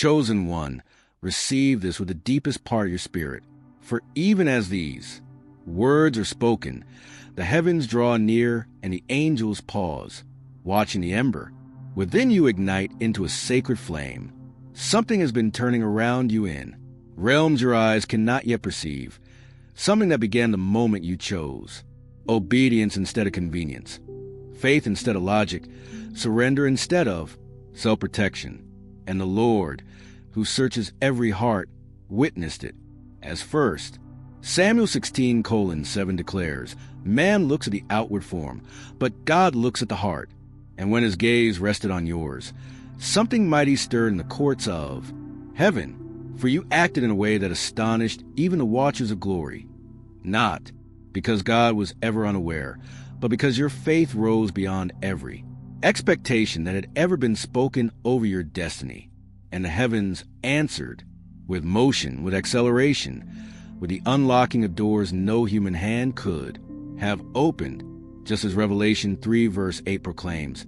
chosen one, receive this with the deepest part of your spirit. For even as these words are spoken, the heavens draw near and the angels pause, watching the ember within you ignite into a sacred flame. Something has been turning around you in realms your eyes cannot yet perceive, something that began the moment you chose. Obedience instead of convenience, faith instead of logic, surrender instead of self-protection. And the Lord, who searches every heart, witnessed it as first. Samuel 16:7 declares, man looks at the outward form, but God looks at the heart. And when his gaze rested on yours, something mighty stirred in the courts of heaven, for you acted in a way that astonished even the watchers of glory. Not because God was ever unaware, but because your faith rose beyond every expectation that had ever been spoken over your destiny. And the heavens answered with motion, with acceleration, with the unlocking of doors no human hand could have opened, just as Revelation 3:8 proclaims,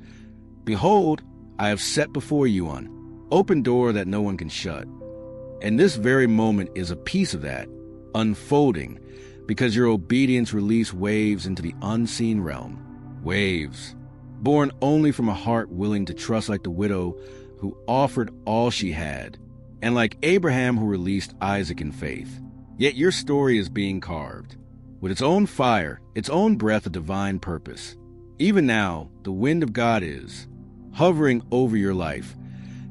behold, I have set before you an open door that no one can shut. And this very moment is a piece of that, unfolding, because your obedience released waves into the unseen realm. Waves, born only from a heart willing to trust like the widow who offered all she had, and like Abraham who released Isaac in faith. Yet your story is being carved, with its own fire, its own breath of divine purpose. Even now, the wind of God is hovering over your life,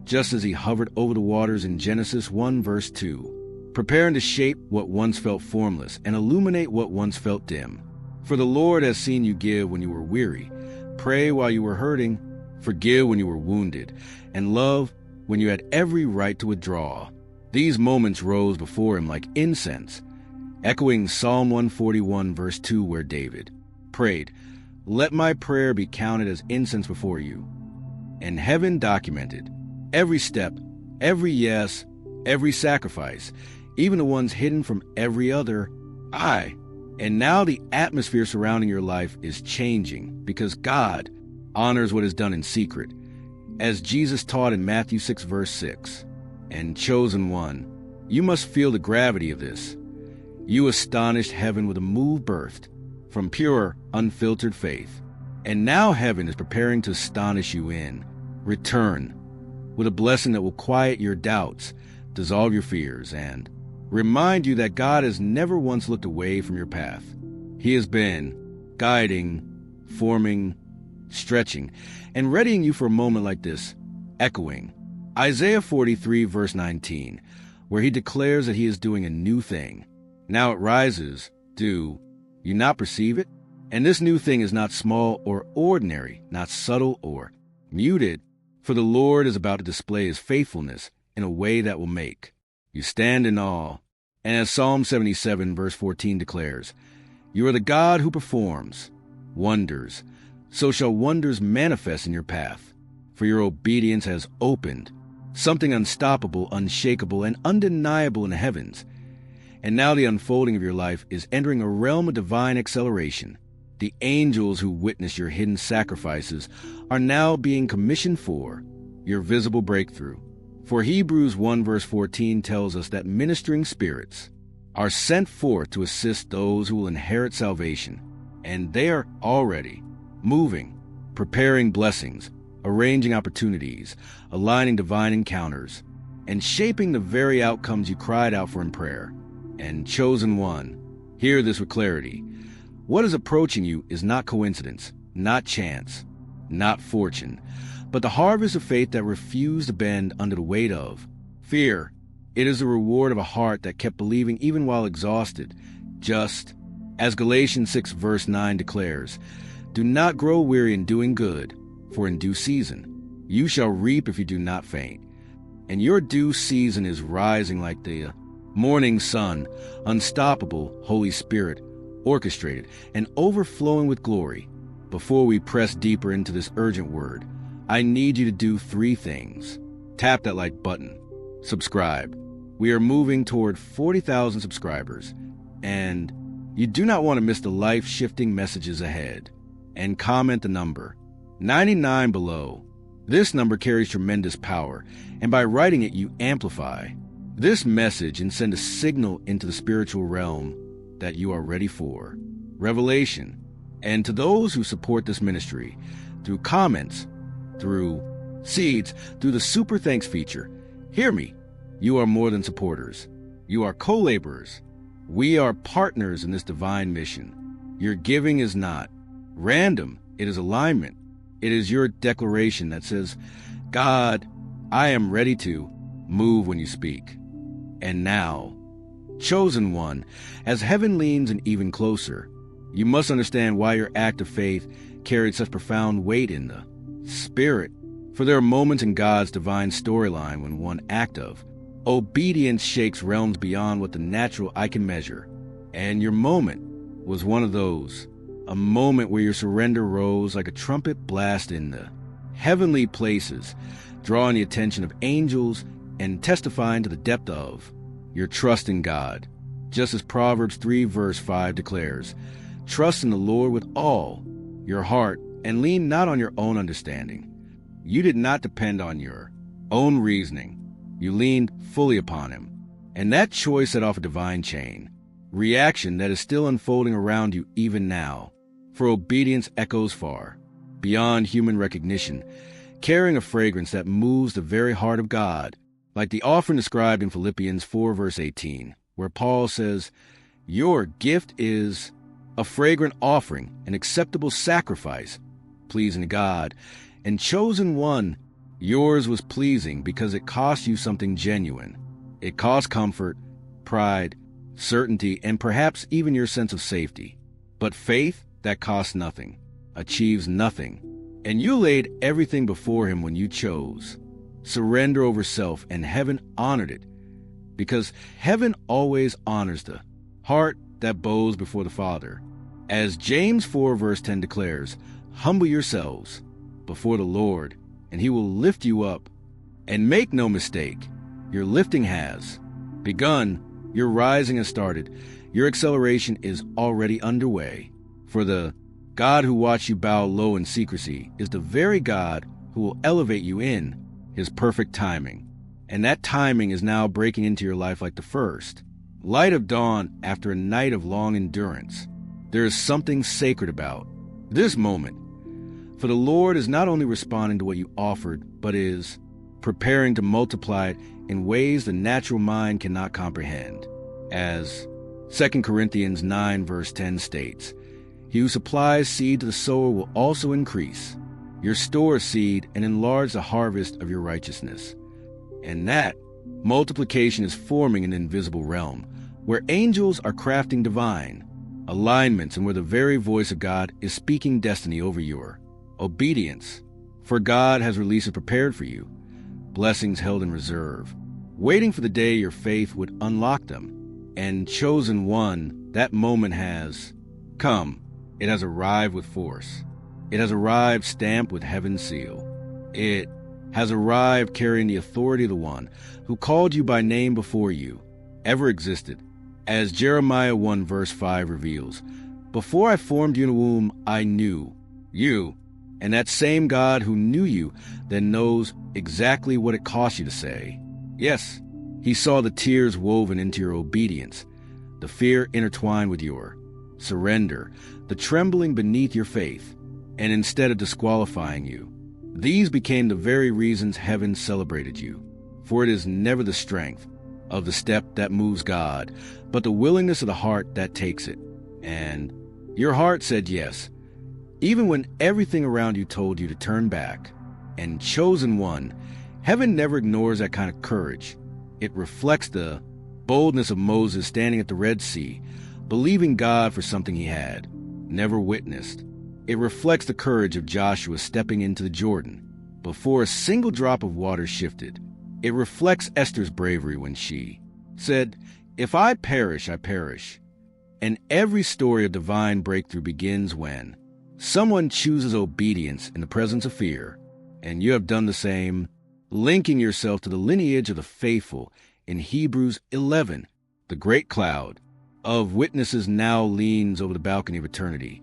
just as he hovered over the waters in Genesis 1:2, preparing to shape what once felt formless and illuminate what once felt dim. For the Lord has seen you give when you were weary, pray while you were hurting, forgive when you were wounded, and love when you had every right to withdraw. These moments rose before him like incense, echoing Psalm 141:2, where David prayed, let my prayer be counted as incense before you. And heaven documented every step, every yes, every sacrifice, even the ones hidden from every other eye. And now the atmosphere surrounding your life is changing because God honors what is done in secret, as Jesus taught in Matthew 6:6. And chosen one, you must feel the gravity of this. You astonished heaven with a move birthed from pure, unfiltered faith. And now heaven is preparing to astonish you in return, with a blessing that will quiet your doubts, dissolve your fears, and remind you that God has never once looked away from your path. He has been guiding, forming, stretching, and readying you for a moment like this, echoing Isaiah 43:19, where he declares that he is doing a new thing. Now it rises. Do you not perceive it? And this new thing is not small or ordinary, not subtle or muted, for the Lord is about to display his faithfulness in a way that will make you stand in awe. And as Psalm 77:14 declares, you are the God who performs wonders. So shall wonders manifest in your path, for your obedience has opened something unstoppable, unshakable, and undeniable in the heavens. And now the unfolding of your life is entering a realm of divine acceleration. The angels who witness your hidden sacrifices are now being commissioned for your visible breakthrough. For Hebrews 1:14 tells us that ministering spirits are sent forth to assist those who will inherit salvation. And they are already moving, preparing blessings, arranging opportunities, aligning divine encounters, and shaping the very outcomes you cried out for in prayer. And chosen one, hear this with clarity. What is approaching you is not coincidence, not chance, not fortune, but the harvest of faith that refused to bend under the weight of fear. It is the reward of a heart that kept believing even while exhausted, just as Galatians 6:9 declares, do not grow weary in doing good, for in due season you shall reap if you do not faint. And your due season is rising like the morning sun, unstoppable, Holy Spirit, orchestrated and overflowing with glory. Before we press deeper into this urgent word, I need you to do 3 things. Tap that like button. Subscribe. We are moving toward 40,000 subscribers, and you do not want to miss the life-shifting messages ahead. And comment the number 99 below. This number carries tremendous power, and by writing it, you amplify this message and send a signal into the spiritual realm that you are ready for revelation. And to those who support this ministry through comments, through seeds, through the Super Thanks feature, hear me. You are more than supporters. You are co-laborers. We are partners in this divine mission. Your giving is not random. It is alignment. It is your declaration that says, God, I am ready to move when you speak. And now, chosen one, as heaven leans in even closer, you must understand why your act of faith carried such profound weight in the spirit. For there are moments in God's divine storyline when one act of obedience shakes realms beyond what the natural eye can measure. And your moment was one of those, a moment where your surrender rose like a trumpet blast in the heavenly places, drawing the attention of angels and testifying to the depth of your trust in God. Just as Proverbs 3 verse 5 declares, trust in the Lord with all your heart and lean not on your own understanding. You did not depend on your own reasoning. You leaned fully upon him. And that choice set off a divine chain reaction that is still unfolding around you even now. For obedience echoes far, beyond human recognition, carrying a fragrance that moves the very heart of God, like the offering described in Philippians 4 verse 18, where Paul says, your gift is a fragrant offering, an acceptable sacrifice, pleasing to God, and chosen one. Yours was pleasing because it cost you something genuine. It cost comfort, pride, certainty, and perhaps even your sense of safety. But faith that costs nothing, achieves nothing. And you laid everything before him when you chose surrender over self, and heaven honored it. Because heaven always honors the heart that bows before the Father. As James 4 verse 10 declares, humble yourselves before the Lord, and he will lift you up. And make no mistake, your lifting has begun. Your rising has started. Your acceleration is already underway. For the God who watched you bow low in secrecy is the very God who will elevate you in his perfect timing. And that timing is now breaking into your life like the first light of dawn after a night of long endurance. There is something sacred about this moment. For the Lord is not only responding to what you offered, but is preparing to multiply it in ways the natural mind cannot comprehend. As 2 Corinthians 9 verse 10 states, he who supplies seed to the sower will also increase your store of seed and enlarge the harvest of your righteousness. And that multiplication is forming an invisible realm where angels are crafting divine alignments and where the very voice of God is speaking destiny over your obedience. For God has releases prepared for you, blessings held in reserve, waiting for the day your faith would unlock them. And chosen one, that moment has come. It has arrived with force. It has arrived stamped with heaven's seal. It has arrived carrying the authority of the one who called you by name before you ever existed. As Jeremiah 1 verse 5 reveals, before I formed you in the womb, I knew you. And that same God who knew you then knows exactly what it cost you to say. Yes, he saw the tears woven into your obedience, the fear intertwined with your surrender, the trembling beneath your faith. And instead of disqualifying you, these became the very reasons heaven celebrated you. For it is never the strength of the step that moves God, but the willingness of the heart that takes it. And your heart said yes, even when everything around you told you to turn back. And chosen one, heaven never ignores that kind of courage. It reflects the boldness of Moses standing at the Red Sea, believing God for something he had never witnessed. It reflects the courage of Joshua stepping into the Jordan before a single drop of water shifted. It reflects Esther's bravery when she said, if I perish, I perish. And every story of divine breakthrough begins when someone chooses obedience in the presence of fear, and you have done the same, linking yourself to the lineage of the faithful. In Hebrews 11, the great cloud of witnesses now leans over the balcony of eternity,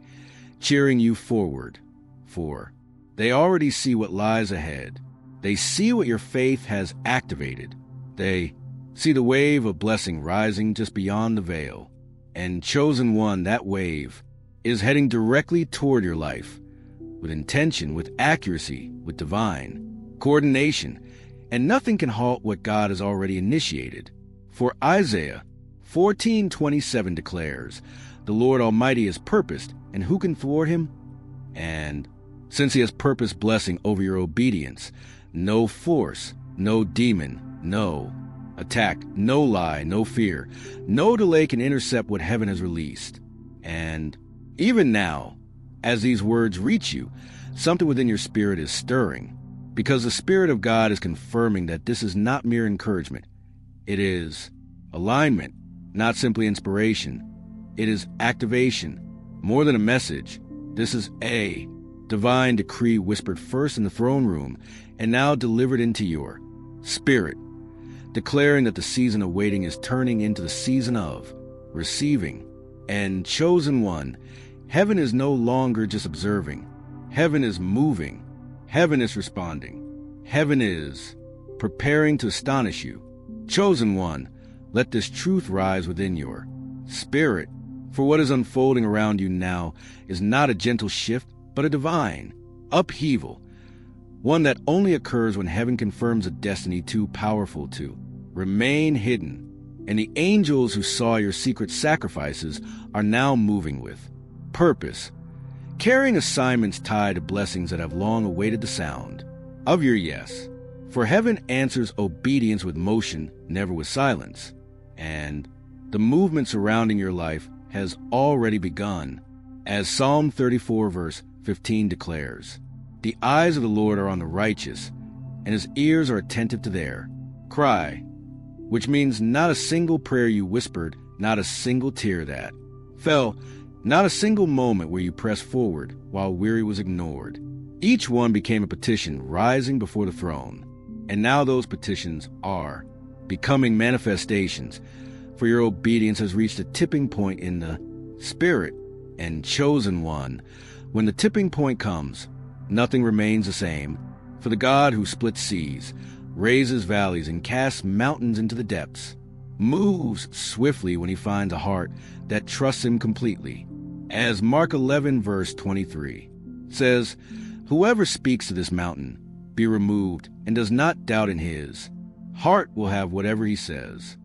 cheering you forward. For They already see what lies ahead. They see what your faith has activated. They see the wave of blessing rising just beyond the veil. And chosen one, that wave, is heading directly toward your life, with intention, with accuracy, with divine coordination, and nothing can halt what God has already initiated. For Isaiah 14:27 declares, "The Lord Almighty has purposed, and who can thwart him?" And since he has purposed blessing over your obedience, no force, no demon, no attack, no lie, no fear, no delay can intercept what heaven has released. And even now, as these words reach you, something within your spirit is stirring, because the Spirit of God is confirming that this is not mere encouragement. It is alignment, not simply inspiration. It is activation. More than a message, this is a divine decree whispered first in the throne room and now delivered into your spirit, declaring that the season of waiting is turning into the season of receiving. And chosen one, heaven is no longer just observing. Heaven is moving. Heaven is responding. Heaven is preparing to astonish you. Chosen one, let this truth rise within your spirit. For what is unfolding around you now is not a gentle shift, but a divine upheaval, one that only occurs when heaven confirms a destiny too powerful to remain hidden. And the angels who saw your secret sacrifices are now moving with purpose, carrying assignments tied to blessings that have long awaited the sound of your yes. For heaven answers obedience with motion, never with silence. And the movement surrounding your life has already begun. As Psalm 34 verse 15 declares, "The eyes of the Lord are on the righteous, and his ears are attentive to their cry," which means not a single prayer you whispered, not a single tear that fell, not a single moment where you pressed forward while weary was ignored. Each one became a petition rising before the throne, and now those petitions are becoming manifestations, for your obedience has reached a tipping point in the spirit. And chosen one, when the tipping point comes, nothing remains the same, for the God who splits seas, raises valleys, and casts mountains into the depths, moves swiftly when he finds a heart that trusts him completely. As Mark 11 verse 23 says, "Whoever speaks to this mountain, be removed, and does not doubt in his heart will have whatever he says."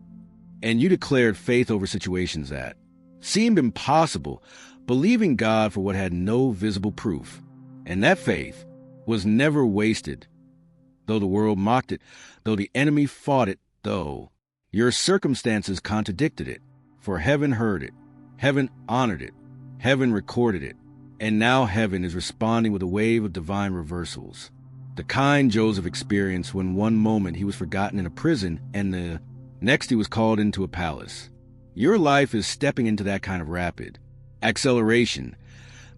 And you declared faith over situations that seemed impossible, believing God for what had no visible proof. And that faith was never wasted. Though the world mocked it, though the enemy fought it, though your circumstances contradicted it, for heaven heard it, heaven honored it, heaven recorded it, and now heaven is responding with a wave of divine reversals. The kind Joseph experienced when one moment he was forgotten in a prison and the next he was called into a palace. Your life is stepping into that kind of rapid acceleration,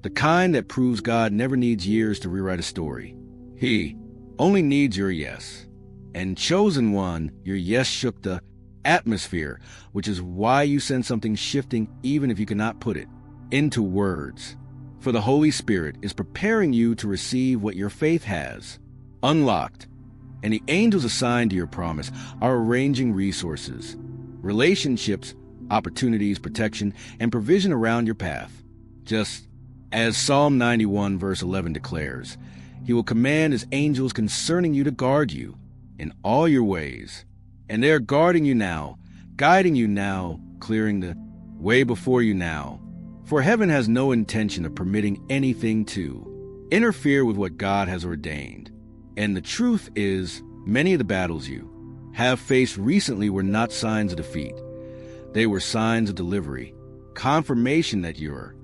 the kind that proves God never needs years to rewrite a story. He only needs your yes. And chosen one, your yes shook the atmosphere, which is why you sense something shifting even if you cannot put it into words. For the Holy Spirit is preparing you to receive what your faith has unlocked, and the angels assigned to your promise are arranging resources, relationships, opportunities, protection, and provision around your path. Just as Psalm 91 verse 11 declares, he will command his angels concerning you to guard you in all your ways. And they are guarding you now, guiding you now, clearing the way before you now. For heaven has no intention of permitting anything to interfere with what God has ordained. And the truth is, many of the battles you have faced recently were not signs of defeat. They were signs of delivery, confirmation that your